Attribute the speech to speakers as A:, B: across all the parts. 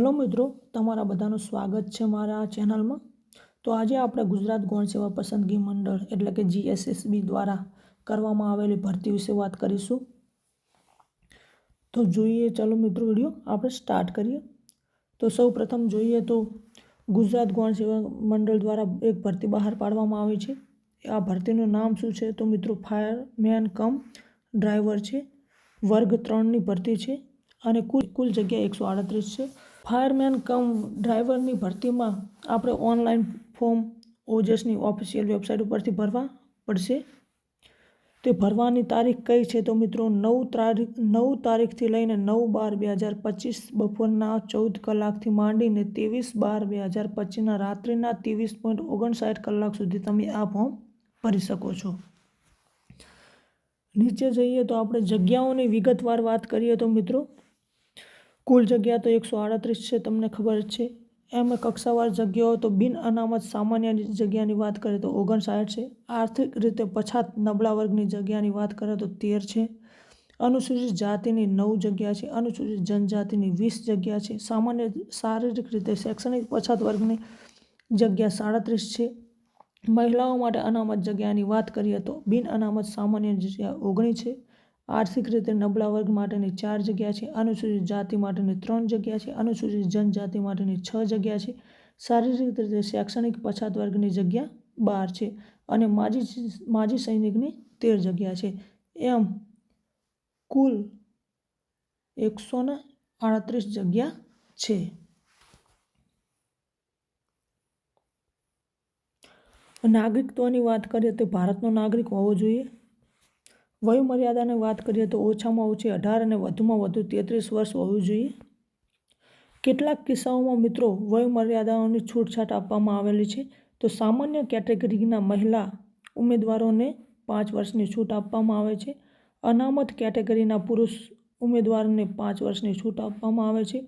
A: Hello મિત્રો, તમારા બધાનું સ્વાગત છે મારા આ ચેનલમાં। તો આજે આપણે ગુજરાત ગૌણ સેવા પસંદગી મંડળ એટલે કે GSSB દ્વારા કરવામાં આવેલી ભરતી વિશે વાત કરીશું। તો જોઈએ, ચલો મિત્રો, વિડીયો આપણે સ્ટાર્ટ કરીએ। તો સૌ પ્રથમ જોઈએ તો ગુજરાત ગૌણ સેવા મંડળ દ્વારા એક ભરતી બહાર પાડવામાં આવી છે। આ ભરતીનું નામ શું છે? તો મિત્રો ફાયરમેન કમ ડ્રાઈવર છે। વર્ગ 3ની ભરતી છે અને કુલ જગ્યા 138 છે। ફાયરમેન કમ ડ્રાઈવરની ભરતીમાં આપણે ઓનલાઈન ફોર્મ ઓજસની ઓફિશિયલ વેબસાઇટ ઉપરથી ભરવા પડશે। તે ભરવાની તારીખ કઈ છે? તો મિત્રો 9 તારીખથી લઈને 9/12/2025 બપોરના 14 કલાકથી માંડીને 23/12/2025ના રાત્રિના 23:59 કલાક સુધી તમે આ ફોર્મ ભરી શકો છો। નીચે જઈએ તો આપણે જગ્યાઓની વિગતવાર વાત કરીએ તો મિત્રો કુલ જગ્યા તો 138 છે, તમને ખબર જ છે। એમાં કક્ષાવાર જગ્યાઓ તો બિન અનામત સામાન્ય જગ્યાની વાત કરીએ તો 59 છે। આર્થિક રીતે પછાત નબળા વર્ગની જગ્યાની વાત કરીએ તો 13 છે। અનુસૂચિત જાતિની 9 જગ્યા છે। અનુસૂચિત જનજાતિની 20 જગ્યા છે। સામાન્ય શારીરિક રીતે શૈક્ષણિક પછાત વર્ગની જગ્યા 37 છે। મહિલાઓ માટે અનામત જગ્યાની વાત કરીએ તો બિન અનામત સામાન્ય જગ્યા 19 છે। આર્થિક રીતે નબળા વર્ગ માટેની 4 જગ્યા છે। અનુસૂચિત જાતિ માટેની 3 જગ્યા છે। અનુસૂચિત જનજાતિ માટેની 6 જગ્યા છે। શારીરિક રીતે શૈક્ષણિક પછાત વર્ગની જગ્યા 12 છે અને માજી સૈનિકની 13 જગ્યા છે। એમ કુલ 138 જગ્યા છે। નાગરિકત્વની વાત કરીએ તો ભારતનો નાગરિક હોવો જોઈએ। વયમર્યાદાની વાત કરીએ તો ઓછામાં ઓછી 18 અને વધુમાં વધુ 33 વર્ષ હોવું જોઈએ। કેટલાક કિસ્સાઓમાં મિત્રો વયમર્યાદાઓની છૂટછાટ આપવામાં આવેલી છે। તો સામાન્ય કેટેગરીના મહિલા ઉમેદવારોને 5 વર્ષની છૂટ આપવામાં આવે છે। અનામત કેટેગરીના પુરુષ ઉમેદવારને 5 વર્ષની છૂટ આપવામાં આવે છે।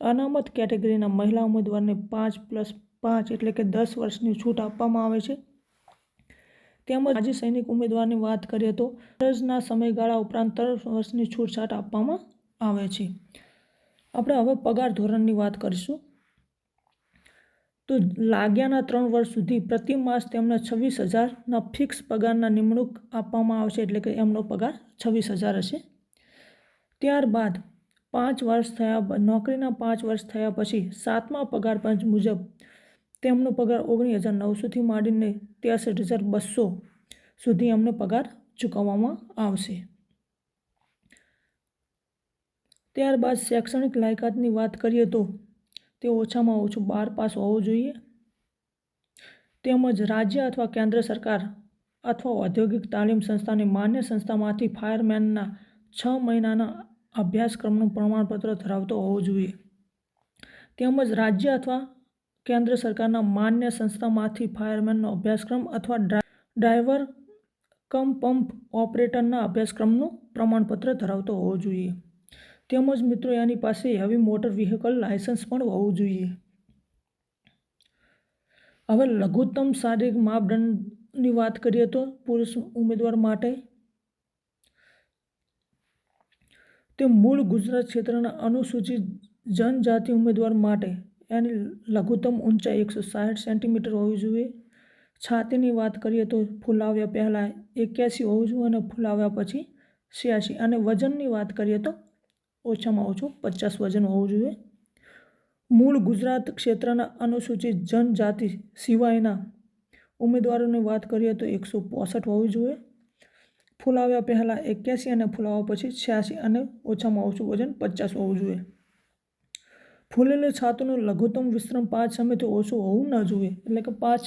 A: અનામત કેટેગરીના મહિલા ઉમેદવારને 5+5 એટલે કે 10 વર્ષની છૂટ આપવામાં આવે છે। તેમજ માજી સૈનિક ઉમેદવારની વાત કરીએ તો ફરજના સમયગાળા ઉપરાંત 3 વર્ષની છૂટછાટ આપવામાં આવે છે। આપણે હવે પગાર ધોરણની વાત કરીશું। તો લાગ્યાના 3 વર્ષ સુધી પ્રતિ માસ તેમને 26,000ના ફિક્સ પગારના નિમણૂક આપવામાં આવશે, એટલે કે એમનો પગાર 26,000 હશે। ત્યારબાદ 5 વર્ષ થયા નોકરીના 5 વર્ષ થયા પછી 7મા પગાર પંચ મુજબ તેમનો પગાર 19,900થી માંડીને 63,200 સુધી એમને પગાર ચૂકવવામાં આવશે। ત્યારબાદ શૈક્ષણિક લાયકાતની વાત કરીએ તો તે ઓછામાં ઓછું 12 પાસ હોવું જોઈએ। તેમજ રાજ્ય અથવા કેન્દ્ર સરકાર અથવા ઔદ્યોગિક તાલીમ સંસ્થાની માન્ય સંસ્થામાંથી ફાયરમેનના 6 મહિનાના અભ્યાસક્રમનું પ્રમાણપત્ર ધરાવતો હોવો જોઈએ। તેમજ રાજ્ય અથવા કેન્દ્ર સરકારના માન્ય સંસ્થામાંથી ફાયરમેનનો અભ્યાસક્રમ અથવા ડ્રાઈવર કમ પંપ ઓપરેટરના અભ્યાસક્રમનું પ્રમાણપત્ર ધરાવતો હોવો જોઈએ। તેમજ મિત્રો એની પાસે હેવી મોટર વ્હીકલ લાયસન્સ પણ હોવું જોઈએ। હવે લઘુત્તમ શારીરિક માપદંડની વાત કરીએ તો પુરુષ ઉમેદવાર માટે તે મૂળ ગુજરાત ક્ષેત્રના અનુસૂચિત જનજાતિ ઉમેદવાર માટે એની લઘુત્તમ ઊંચાઈ 160 સેન્ટીમીટર હોવી જોઈએ। છાતીની વાત કરીએ તો ફૂલાવ્યા પહેલાં 81 હોવું જોઈએ અને ફૂલાવ્યા પછી 86 અને વજનની વાત કરીએ તો ઓછામાં ઓછું 50 વજન હોવું જોઈએ। મૂળ ગુજરાત ક્ષેત્રના અનુસૂચિત જનજાતિ સિવાયના ઉમેદવારોની વાત કરીએ તો 165 હોવી જોઈએ। ફૂલાવ્યા પહેલાં 81 અને ફૂલાવ્યા પછી 86 અને ઓછામાં ઓછું વજન 50 હોવું જોઈએ। ફૂલેલી છાતીનું લઘુત્તમ વિસ્તરણ 5 સેમીથી ઓછું હોવું ન જોઈએ, એટલે કે 5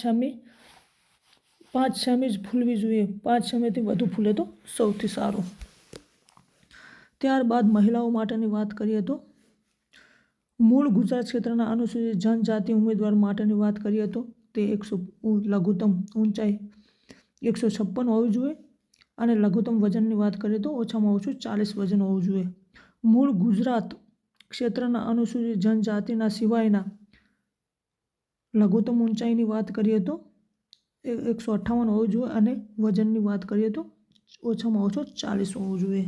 A: સેમી જ ફૂલવી જોઈએ। 5 સેમીથી વધુ ફૂલે તો સૌથી સારું। ત્યારબાદ મહિલાઓ માટેની વાત કરીએ તો મૂળ ગુજરાત ક્ષેત્રના અનુસૂચિત જનજાતિ ઉમેદવાર માટેની વાત કરીએ તો તે લઘુત્તમ ઊંચાઈ 156 હોવી જોઈએ અને લઘુત્તમ વજનની વાત કરીએ તો ઓછામાં ઓછું 40 વજન હોવું જોઈએ। મૂળ ગુજરાત ક્ષેત્રના અનુસૂચિત જનજાતિના સિવાયના લઘુત્તમ ઊંચાઈની વાત કરીએ તો 158 હોવું જોઈએ અને વજનની વાત કરીએ તો ઓછામાં ઓછું 40 હોવું જોઈએ।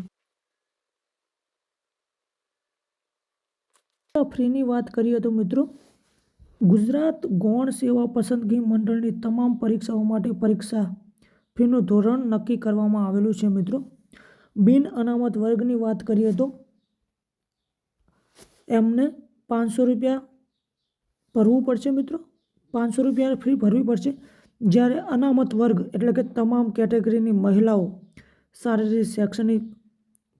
A: ફ્રીની વાત કરીએ તો મિત્રો ગુજરાત ગૌણ સેવા પસંદગી મંડળની તમામ પરીક્ષાઓ માટે પરીક્ષા ફીનું ધોરણ નક્કી કરવામાં આવેલું છે મિત્રો. બિન અનામત વર્ગની વાત કરીએ તો એમને 500 રૂપિયા ભરવું પડશે મિત્રો. 500 રૂપિયા ફી ભરવી પડશે. જ્યારે અનામત વર્ગ એટલે કે તમામ કેટેગરીની મહિલાઓ, શારીરિક શૈક્ષણિક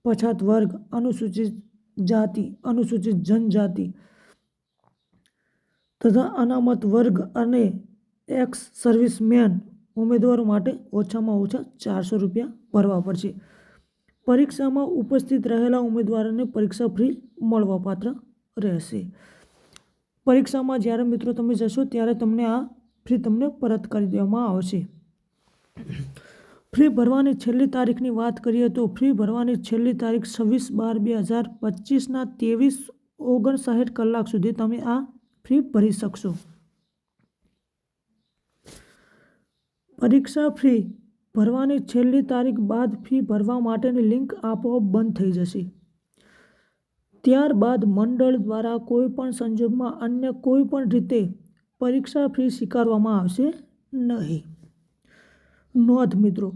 A: પછાત વર્ગ, અનુસૂચિત જાતિ, અનુસૂચિત જનજાતિ તથા અનામત વર્ગ અને એક્સ સર્વિસમેન ઉમેદવારો માટે ઓછામાં ઓછા 400 રૂપિયા ભરવા પડશે. પરીક્ષામાં ઉપસ્થિત રહેલા ઉમેદવારોને પરીક્ષા ફી મળવાપાત્ર રહેશે. પરીક્ષામાં જ્યારે મિત્રો તમે જશો ત્યારે તમને આ ફી તમને પરત કરી દેવામાં આવશે. ફી ભરવાની છેલ્લી તારીખની વાત કરીએ તો ફી ભરવાની છેલ્લી તારીખ 26/12/2025ના 23:59 કલાક સુધી તમે આ ફી ભરી શકશો. પરીક્ષા ફી ભરવાની છેલ્લી તારીખ બાદ ફી ભરવા માટેની લિંક આપોઆપ બંધ થઈ જશે. ત્યારબાદ મંડળ દ્વારા કોઈપણ સંજોગોમાં અન્ય કોઈપણ રીતે પરીક્ષા ફી સ્વીકારવામાં આવશે નહીં. નોંધ મિત્રો,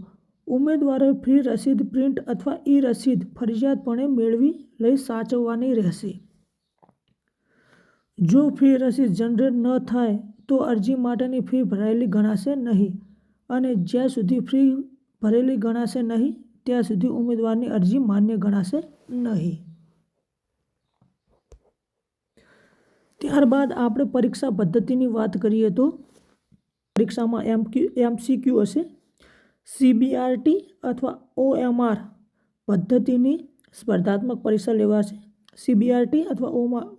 A: ઉમેદવારોએ ફી રસીદ પ્રિન્ટ અથવા ઈ રસીદ ફરજિયાતપણે મેળવી લઈ સાચવવાની રહેશે. જો ફી રસીદ જનરેટ ન થાય તો અરજી માટેની ફી ભરાયેલી ગણાશે નહીં અને જ્યાં સુધી ફી ભરેલી ગણાશે નહીં ત્યાં સુધી ઉમેદવારની અરજી માન્ય ગણાશે નહીં. ત્યારબાદ આપણે પરીક્ષા પદ્ધતિની વાત કરીએ તો પરીક્ષામાં MCQ હશે. CBRT અથવા OMR પદ્ધતિની સ્પર્ધાત્મક પરીક્ષા લેવાશે. CBRT અથવા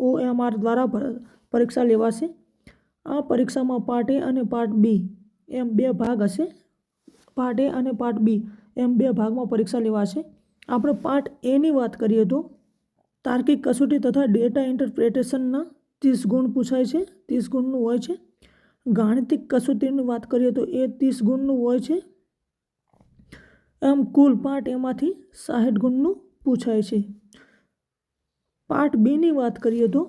A: OMR દ્વારા પરીક્ષા લેવાશે. આ પરીક્ષામાં પાર્ટ A અને પાર્ટ B એમ બે ભાગ હશે. પાર્ટ A અને પાર્ટ B એમ બે ભાગમાં પરીક્ષા લેવાશે. આપણે પાર્ટ Aની વાત કરીએ તો તાર્કિક કસોટી તથા ડેટા ઇન્ટરપ્રિટેશનના 30 ગુણ પૂછાય છે. 30 ગુણનું હોય છે. ગાણિતિક કસોટીની વાત કરીએ તો એ 30 ગુણનું હોય છે. એમ કુલ પાર્ટ એમાંથી 60 ગુણનું પૂછાય છે. પાર્ટ બીની વાત કરીએ તો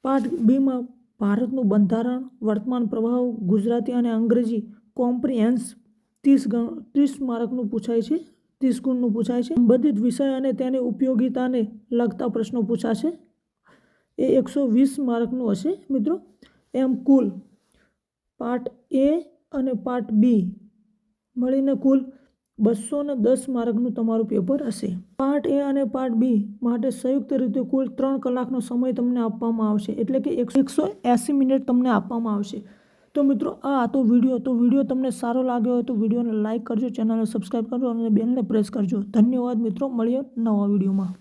A: પાર્ટ બીમાં ભારતનું બંધારણ, વર્તમાન પ્રવાહો, ગુજરાતી અને અંગ્રેજી કોમ્પ્રિહેન્સ 30 માર્કનું પૂછાય છે. 30 ગુણનું પૂછાય છે. સંબંધિત વિષય અને તેની ઉપયોગિતાને લગતા પ્રશ્નો પૂછાશે. એ 120 માર્કનું હશે મિત્રો. એમ કુલ પાર્ટ A અને પાર્ટ B મળીને કુલ 210 માર્કનું તમારું પેપર હશે. પાર્ટ A અને પાર્ટ B માટે સંયુક્ત રીતે કુલ 3 કલાકનો સમય તમને આપવામાં આવશે, એટલે કે 180 મિનિટ તમને આપવામાં આવશે. તો મિત્રો આ હતો વિડીયો. તો વિડીયો તમને સારો લાગ્યો હોય તો વિડીયોને લાઇક કરજો, ચેનલને સબસ્ક્રાઈબ કરજો અને બેલને પ્રેસ કરજો. ધન્યવાદ મિત્રો. મળીએ નવા વિડીયોમાં.